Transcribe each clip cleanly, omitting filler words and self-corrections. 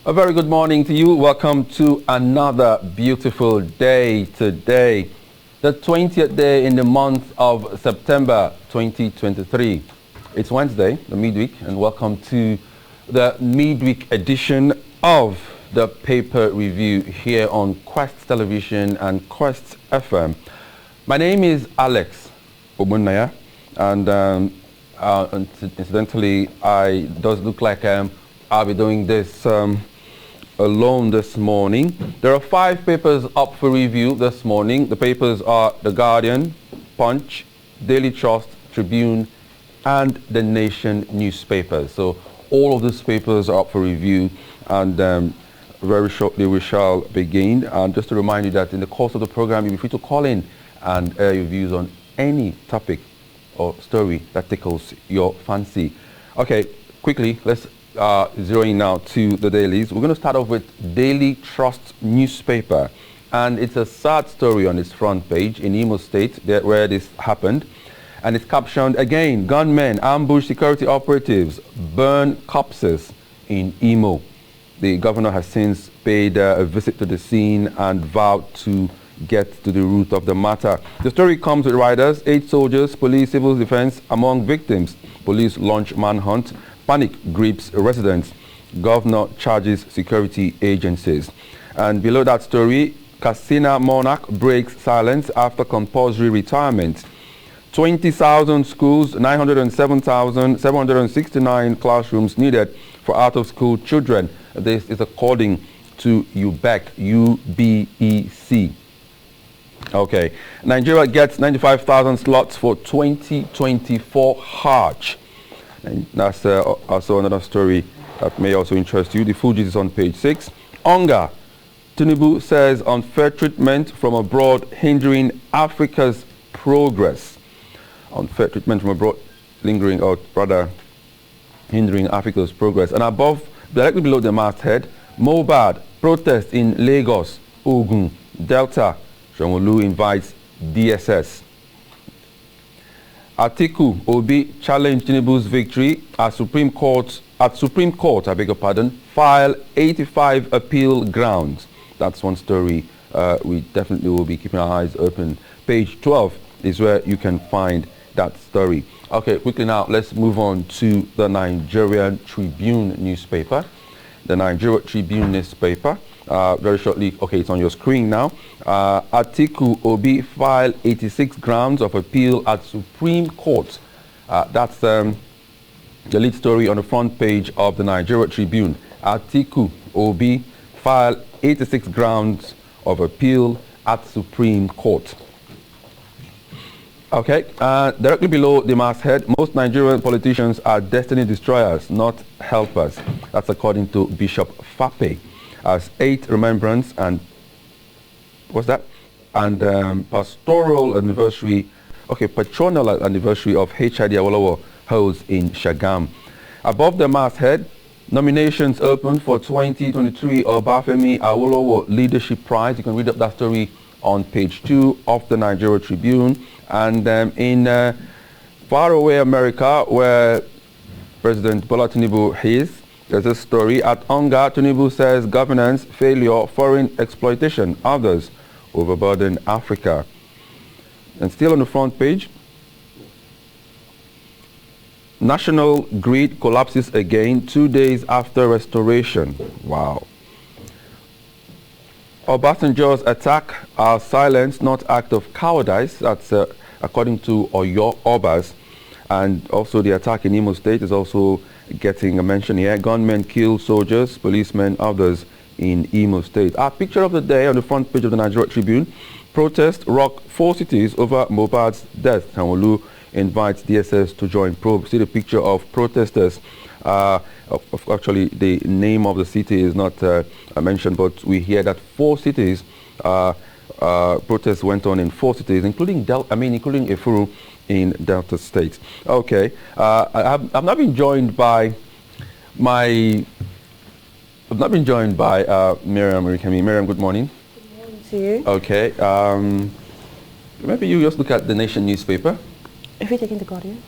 A very good morning to you. Welcome to another beautiful day today, the 20th day in the month of September 2023. It's Wednesday, the midweek, and welcome to the midweek edition of the paper review here on Quest Television and Quest FM. My name is Alex Obunnaya, and incidentally, it does look like I'll be doing this alone this morning. There are 5 papers up for review this morning. The papers are The Guardian, Punch, Daily Trust, Tribune, and The Nation newspapers. So all of these papers are up for review, and very shortly we shall begin. And just to remind you that in the course of the program, you'll be free to call in and air your views on any topic or story that tickles your fancy. Okay, quickly, let's zeroing now to the dailies. We're going to start off with Daily Trust newspaper, and it's a sad story on its front page in Imo State where this happened, and it's captioned again, gunmen ambush security operatives, burn corpses in Imo. The governor has since paid a visit to the scene and vowed to get to the root of the matter. The story comes with riders, 8 soldiers, police, civil defense among victims. Police launch manhunt. Panic grips residents. Governor charges security agencies. And below that story, Katsina monarch breaks silence after compulsory retirement. 20,000 schools, 907,769 classrooms needed for out-of-school children. This is according to UBEC, UBEC. Okay, Nigeria gets 95,000 slots for 2024 Hajj. And that's also another story that may also interest you. The Fugees is on page 6. Onga, Tinubu says unfair treatment from abroad hindering Africa's progress. Unfair treatment from abroad hindering Africa's progress. And above, directly below the masthead, Mohbad, protest in Lagos, Ogun, Delta. Sanwo-Olu invites DSS. Atiku Obi challenged Tinubu's victory at Supreme Court, file 85 appeal grounds. That's one story we definitely will be keeping our eyes open. Page 12 is where you can find that story. Okay, quickly now, let's move on to the Nigerian Tribune newspaper. The Nigeria Tribune newspaper. Very shortly, okay, it's on your screen now. Atiku Obi filed 86 grounds of appeal at Supreme Court. That's the lead story on the front page of the Nigeria Tribune. Atiku Obi filed 86 grounds of appeal at Supreme Court. Okay, directly below the masthead, most Nigerian politicians are destiny destroyers, not helpers. That's according to Bishop Fape. As 8th remembrance and pastoral anniversary, patronal anniversary of H.I.D. Awolowo holds in Shagam. Above the masthead, nominations open for 2023 Obafemi Awolowo Leadership Prize. You can read up that story on page 2 of the Nigeria Tribune. And in faraway America, where President Bola Tinubu is, there's a story at Onga. Tinubu says governance, failure, foreign exploitation, others overburden Africa. And still on the front page, national grid collapses again 2 days after restoration. Wow. Obasanjo's attack are silence, not act of cowardice. That's according to Oyo Obas. And also the attack in Imo State is also getting a mention here. Gunmen kill soldiers, policemen, others in Imo State. Our picture of the day on the front page of the Nigeria Tribune. Protest rock 4 cities over Mohbad's death. Sanwo-Olu invites DSS to join probe. See the picture of protesters. Actually, the name of the city is not mentioned, but we hear that 4 cities, protests went on in 4 cities, including Efuru in Delta State. Okay, I've not been joined by Miriam Rikemi. Miriam, good morning. Good morning to you. Okay, maybe you just look at the Nation newspaper. If you're taking The Guardian.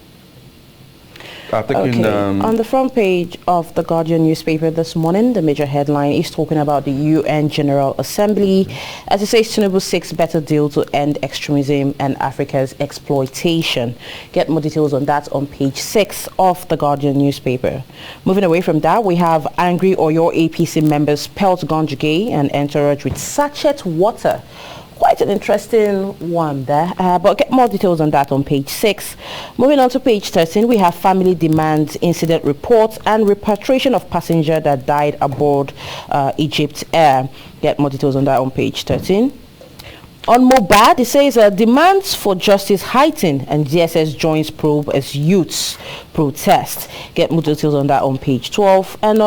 On the front page of the Guardian newspaper this morning, the major headline is talking about the UN General Assembly. As it says, Tinubu seeks better deal to end extremism and Africa's exploitation. Get more details on that on page 6 of the Guardian newspaper. Moving away from that, we have angry Oyo APC members pelt Gonjige and entourage with sachet water. Quite an interesting one there, but get more details on that on page 6. Moving on to page 13, we have family demands incident report and repatriation of passenger that died aboard Egypt Air. Get more details on that on page 13. On Mobad, it says demands for justice heighten and DSS joins probe as youths protest. Get more details on that on page 12. And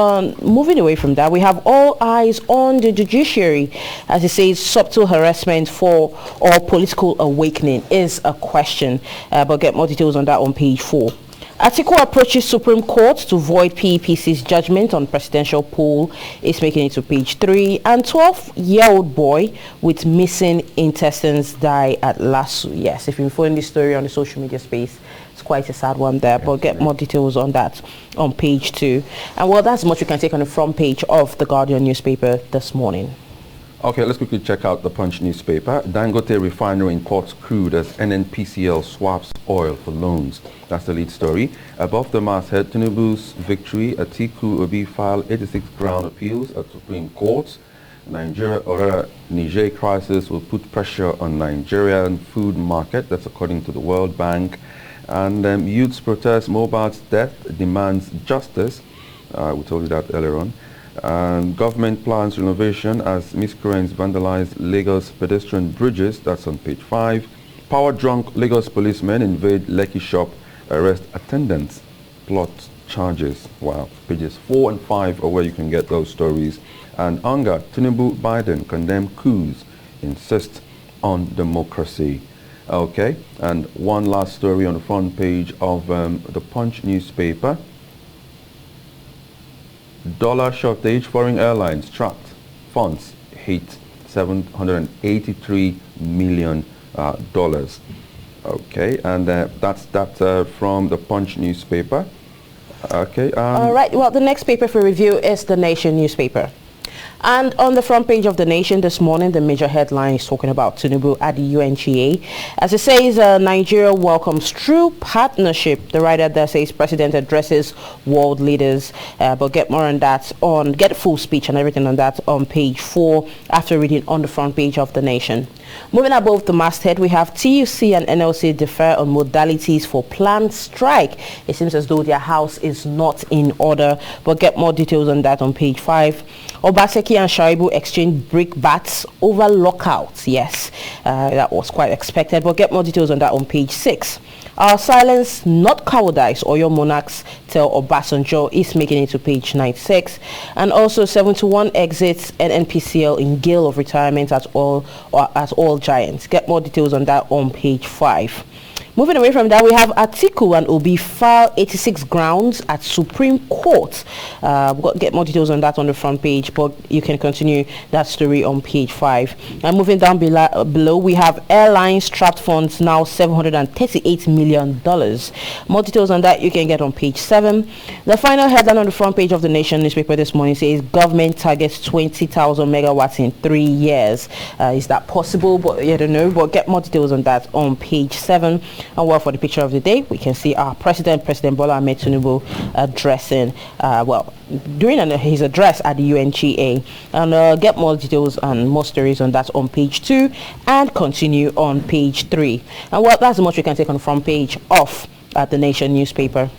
moving away from that, we have all eyes on the judiciary. As it says, subtle harassment for or political awakening is a question. But get more details on that on page 4. Atiku approaches Supreme Court to void PEPC's judgment on presidential poll is making it to page 3. And 12-year-old boy with missing intestines die at Lasso. Yes, if you're following this story on the social media space, it's quite a sad one there, but get more details on that on page 2. And well, that's much we can take on the front page of the Guardian newspaper this morning. Okay, let's quickly check out the Punch newspaper. Dangote refinery imports crude as NNPCL swaps oil for loans. That's the lead story. Above the masthead, Tinubu's victory, Atiku Obi filed 86 ground appeals at Supreme Court. Niger crisis will put pressure on Nigerian food market. That's according to the World Bank. And youths protest Mobile's death, demands justice. We told you that earlier on. Government plans renovation as miscreants vandalize Lagos pedestrian bridges. That's on page 5. Power-drunk Lagos policemen invade Lekki shop, arrest attendants, plot charges. Wow. Pages 4 and 5 are where you can get those stories. And Anga, Tinubu, Biden condemn coups, insist on democracy. Okay. And one last story on the front page of the Punch newspaper. Dollar shortage, foreign airlines trapped, funds hit $783 million. Okay, and that's that from the Punch newspaper. Okay. All right, well, the next paper for review is the Nation newspaper. And on the front page of the Nation this morning, the major headline is talking about Tinubu at the UNGA. As it says, Nigeria welcomes true partnership. The writer there says President addresses world leaders. But get more on that, get full speech and everything on that on page 4 after reading on the front page of the Nation. Moving above the masthead, we have TUC and NLC differ on modalities for planned strike. It seems as though their house is not in order, but get more details on that on page 5. Obaseki and Shaibu exchange brickbats over lockouts. Yes, that was quite expected, but get more details on that on page 6. Our silence, not cowardice, or your monarchs tell Obasanjo is making it to page 96. And also 71 exits NNPCL in gale of retirement at all giants. Get more details on that on page 5. Moving away from that, we have Atiku and Obi file 86 grounds at Supreme Court. We've got to get more details on that on the front page, but you can continue that story on page 5. And moving down below, we have airlines trapped funds now $738 million. More details on that you can get on page 7. The final headline on the front page of the Nation newspaper this morning says government targets 20,000 megawatts in 3 years. Is that possible? But you don't know. But get more details on that on page 7. And well, for the picture of the day, we can see our President Bola Ahmed Tinubu addressing, during his address at the UNGA. And get more details and more stories on that on page 2 and continue on page 3. And well, that's much we can take on the front page of the Nation newspaper.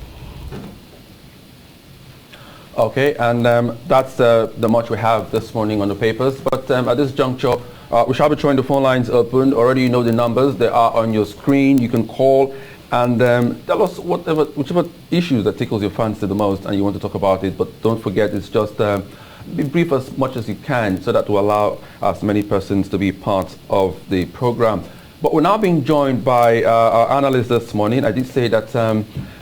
Okay, and that's the much we have this morning on the papers. But at this juncture, we shall be throwing the phone lines open. Already you know the numbers. They are on your screen. You can call and tell us whichever issues that tickles your fancy the most and you want to talk about it. But don't forget, it's just be brief as much as you can so that will allow as many persons to be part of the program. But we're now being joined by our analyst this morning. I did say that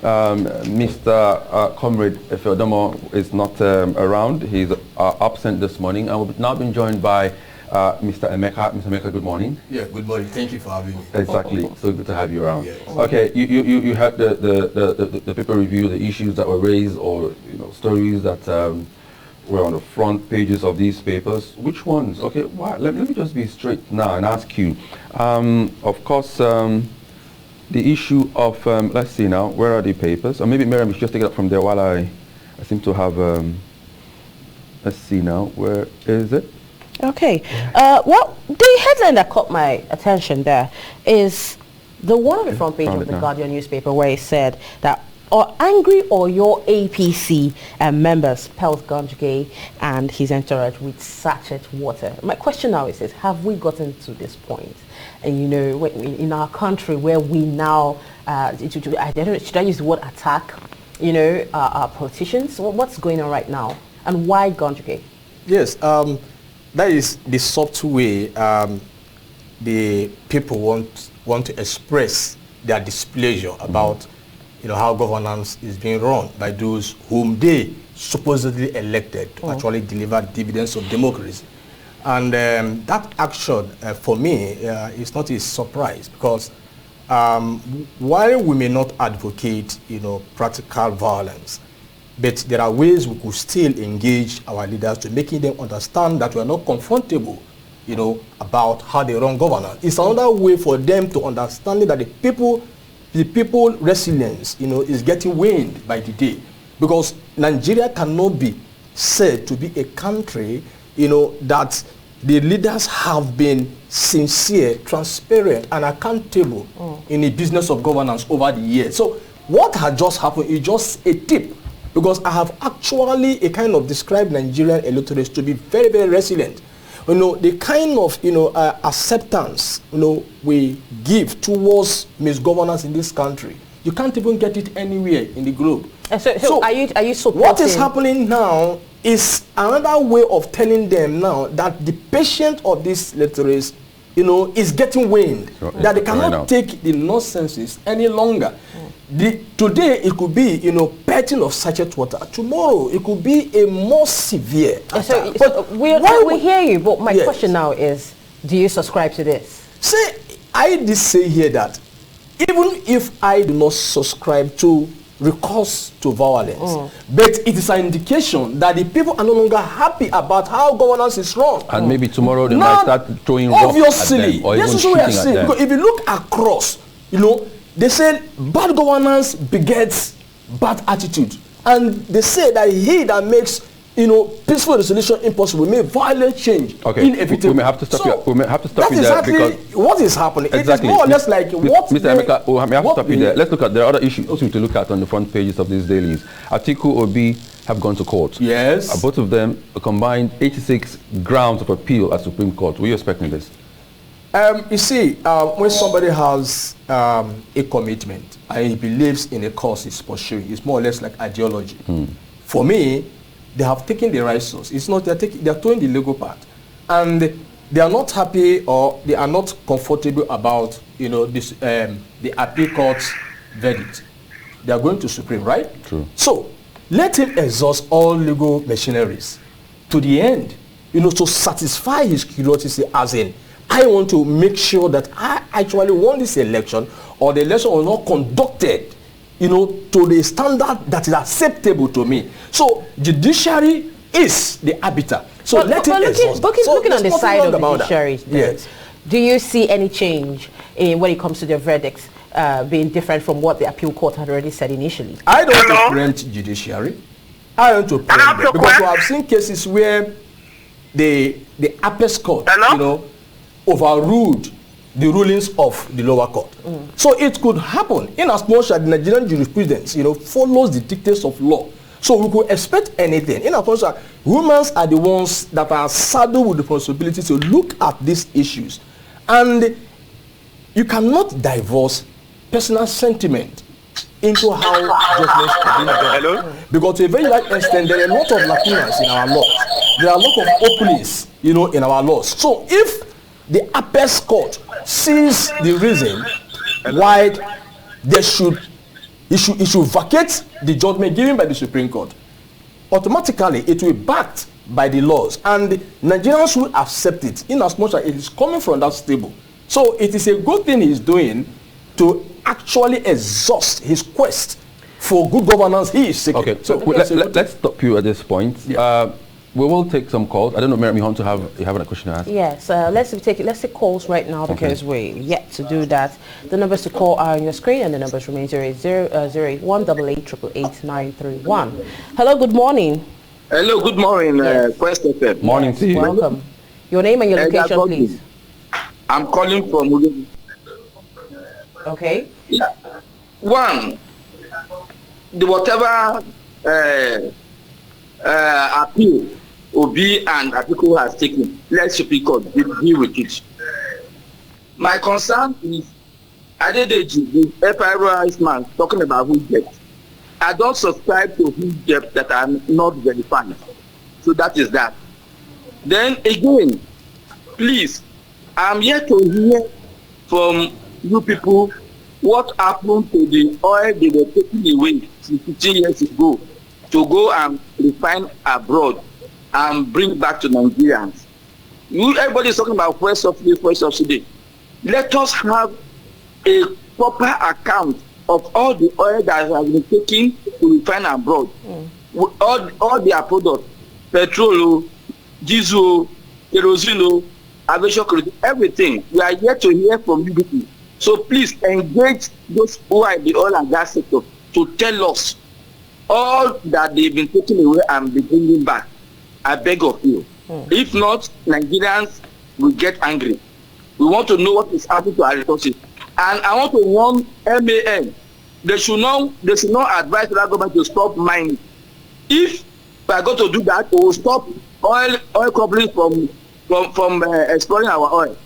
Mr. Comrade Efeodomo is not around. He's absent this morning. And we've now been joined by Mr. Emeka. Mr. Emeka, good morning. Yeah, good morning. Thank you for having me. Exactly. So good to have you around. Yes. Okay, you had the paper review, the issues that were raised, or stories that were on the front pages of these papers. Which ones? Okay, let me just be straight now and ask you. Of course, the issue of let's see now, where are the papers? Or maybe Miriam should just take it up from there while I seem to have. Let's see now, where is it? Okay. Well, the headline that caught my attention there is the one on the front page of the Guardian newspaper, where it said that angry or your APC members pelts Ganjuke and his entourage with sachet water. My question now is this: have we gotten to this point? And in our country where we now, I don't know, should I use the word attack? Our politicians. What's going on right now, and why Ganjuke? Yes. That is the subtle way the people want to express their displeasure about how governance is being run by those whom they supposedly elected to actually deliver dividends of democracy. And that action, for me, is not a surprise, because while we may not advocate practical violence, but there are ways we could still engage our leaders to making them understand that we are not confrontable, about how they run governance. It's another way for them to understand that the people resilience, is getting waned by the day. Because Nigeria cannot be said to be a country, that the leaders have been sincere, transparent, and accountable in the business of governance over the years. So what has just happened is just a tip. Because I have actually described Nigerian electorates to be very, very resilient. The kind of acceptance we give towards misgovernance in this country, you can't even get it anywhere in the globe. So are you supporting? What is happening now is another way of telling them now that the patience of these electorates is getting waned, that they cannot take the nonsenses any longer. Today it could be petting of sachet water. Tomorrow it could be a more severe attack. We hear you, but my question now is, do you subscribe to this? I did say here that even if I do not subscribe to recourse to violence, but it is an indication that the people are no longer happy about how governance is run. And maybe tomorrow they might start throwing rocks at them, or even shooting at them. Because if you look across, they say bad governance begets bad attitude. And they say that he that makes peaceful resolution impossible may violent change inevitable. We may have to stop you. We may have to stop you there, because what is happening. Exactly. It is more or less like what Mr. Emeka, we have to stop you there. Let's look at the other issues to look at on the front pages of these dailies. Atiku, Obi have gone to court. Yes. Both of them combined 86 grounds of appeal at Supreme Court. Were you expecting this? You see, when somebody has a commitment and he believes in a cause he's pursuing, it's more or less like ideology. For me, they have taken the right source. It's not, they're towing the legal part. And they are not happy, or they are not comfortable about, this, the appeal court's verdict. They are going to Supreme, right? True. So, let him exhaust all legal machineries to the end, to satisfy his curiosity, as in, I want to make sure that I actually won this election, or the election was not conducted, to the standard that is acceptable to me. So judiciary is the arbiter. So let it exhaust. Looking on the side of the judiciary, yes. Do you see any change when it comes to their verdicts being different from what the appeal court had already said initially? I don't want to preempt judiciary. I want to preempt them, because we have seen cases where the apex court, overruled the rulings of the lower court. So it could happen in as much as the Nigerian jurisprudence, follows the dictates of law. So we could expect anything. In as much as humans are the ones that are saddled with the responsibility to look at these issues. And you cannot divorce personal sentiment into how judgments are being done. Because to a very large extent, there are a lot of lacunas in our laws. There are a lot of openings, in our laws. So if the apex court sees the reason why it should vacate the judgment given by the Supreme Court, automatically it will be backed by the laws, and Nigerians will accept it in as much as it is coming from that stable. So it is a good thing he's doing to actually exhaust his quest for good governance he is seeking. Okay, so let's stop you at this point. Yeah. We will take some calls. I don't know, Miriam, you have a question to ask? Yes, let's take calls right now because we're yet to do that. The numbers to call are on your screen and the numbers remain 080-188-88931. Hello, good morning. Hello, good morning, yes. Quest FM. Morning to you. Welcome. Your name and your location, please. I'm calling from... Okay. Yeah. One, the whatever appeal Obi and Atiku has taken, let's Supreme Court deal with it. My concern is Adedeji, the FIRS man, talking about who debt. I don't subscribe to who debt that are not verified. So that is that. Then again, please, I'm here to hear from you people what happened to the oil they were taking away 15 years ago to go and refine abroad and bring back to Nigerians. Everybody is talking about fuel subsidy. Let us have a proper account of all the oil that has been taken to refine abroad. All their products, petrol, diesel, kerosene, aviation credit, everything. We are here to hear from you people. So please engage those who are in the oil and gas sector to tell us all that they've been taking away and be bringing back. I beg of you. If not, Nigerians will get angry. We want to know what is happening to our resources. And I want to warn MAN. They should not advise the government to stop mining. If we are going to do that, we will stop oil companies from exploring our oil.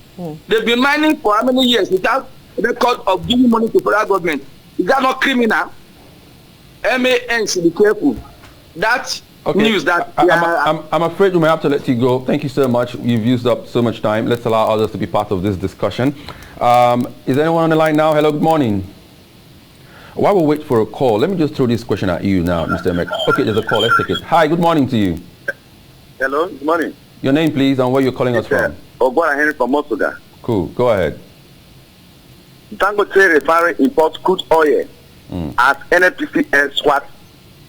They've been mining for how many years without record of giving money to federal government? Is that not criminal? MAN should be careful. That news that I'm afraid we may have to let you go. Thank you so much. You've used up so much time. Let's allow others to be part of this discussion. Is anyone on the line now? Hello, good morning. While we wait for a call, let me just throw this question at you now, Mr. Emek. Okay, there's a call. Let's take it. Hi, good morning to you. Hello, good morning. Your name, please, and where you're calling us from. Ogbonna Henry from Mosuga. Cool. Go ahead. Dangote Refinery imports crude oil as NNPC swat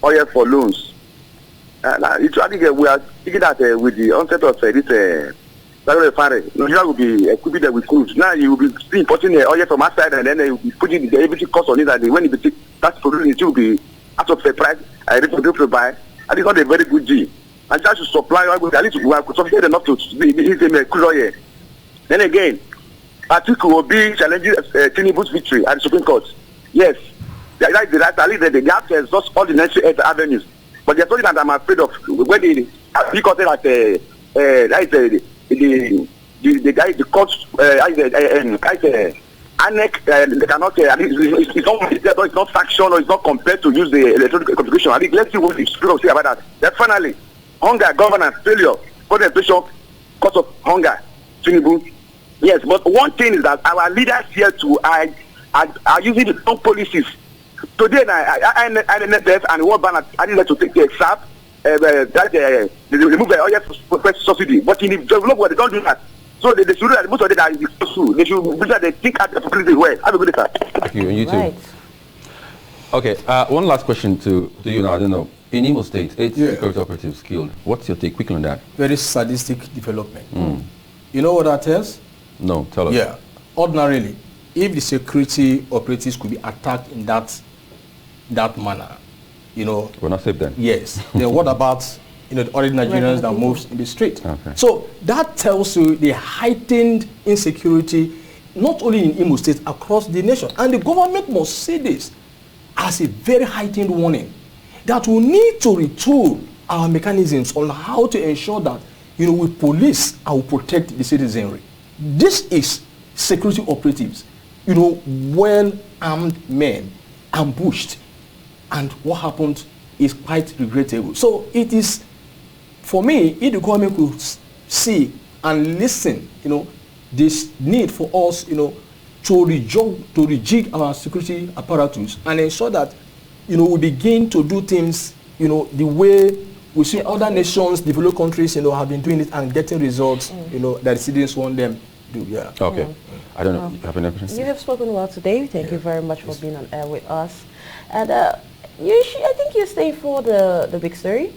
oil for loans. I think we are thinking that with the onset of this Dangote Refinery, Nigeria will be equipped with crude. Now you will be importing oil from outside and then you will be putting the everything cost on it, and when it starts producing, it will be out of the price. I people to buy. And it's not a very good deal. And just to supply oil, at least we are sufficient enough to use crude oil. Then again, Atiku will be challenging Tinubu's victory at the Supreme Court. Yes, that's the right. At least they have to exhaust all the necessary avenues. But there's something that I'm afraid of. When the court that the guy, the court, annex, they cannot. It's not faction or it's not compared to use the electronic communication. I think let's see what the Supreme Court say about that. Then finally, hunger, governance, failure, concentration, cause of hunger, Tinubu. Yes, but one thing is that our leaders here too are using the wrong policies. Today, INF and World Bank are needed to take the exam, they remove the oil subsidy. But in the developed world, they don't do that. So they should do that. Most of them are in the school. They should do that. They think at the policy way. Have a good day, sir. Thank you, and you too. Right. Okay, one last question to you now. I don't know. In Imo State, 8 security operatives killed. What's your take quickly on that? Very sadistic development. You know what that is? No, tell us. Yeah. Ordinarily, if the security operatives could be attacked in that manner, we're not safe then. Yes. Then what about the ordinary Nigerians that moves in the street? Okay. So that tells you the heightened insecurity, not only in Imo State, across the nation. And the government must see this as a very heightened warning that we need to retool our mechanisms on how to ensure that we police and we protect the citizenry. This is security operatives, well-armed men ambushed, and what happened is quite regrettable. So it is, for me, if the government could see and listen, this need for us, to rejig our security apparatus and ensure that, we begin to do things, the way We see other nations, developed countries, have been doing it and getting results, that the citizens want them to do. Yeah. Okay. I don't know. You have any questions? You have spoken well today. Thank you very much for being on air with us. And I think you're staying for the big story.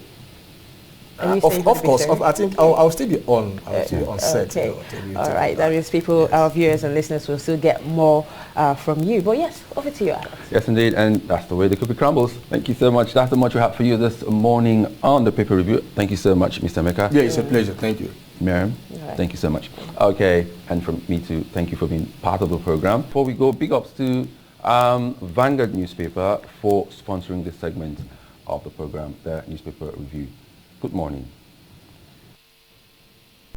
Of course. I think I'll still be on. I'll still be on set. Okay. All right. That means our viewers and listeners will still get more from you. But yes, over to you, Alex. Yes, indeed. And that's the way the cookie crumbles. Thank you so much. That's the much we have for you this morning on the paper review. Thank you so much, Mr. Meka. Yeah, it's a pleasure. Thank you. Miriam, thank you so much. Okay, and from me too, thank you for being part of the program. Before we go, big ups to Vanguard newspaper for sponsoring this segment of the program, the newspaper review. Good morning.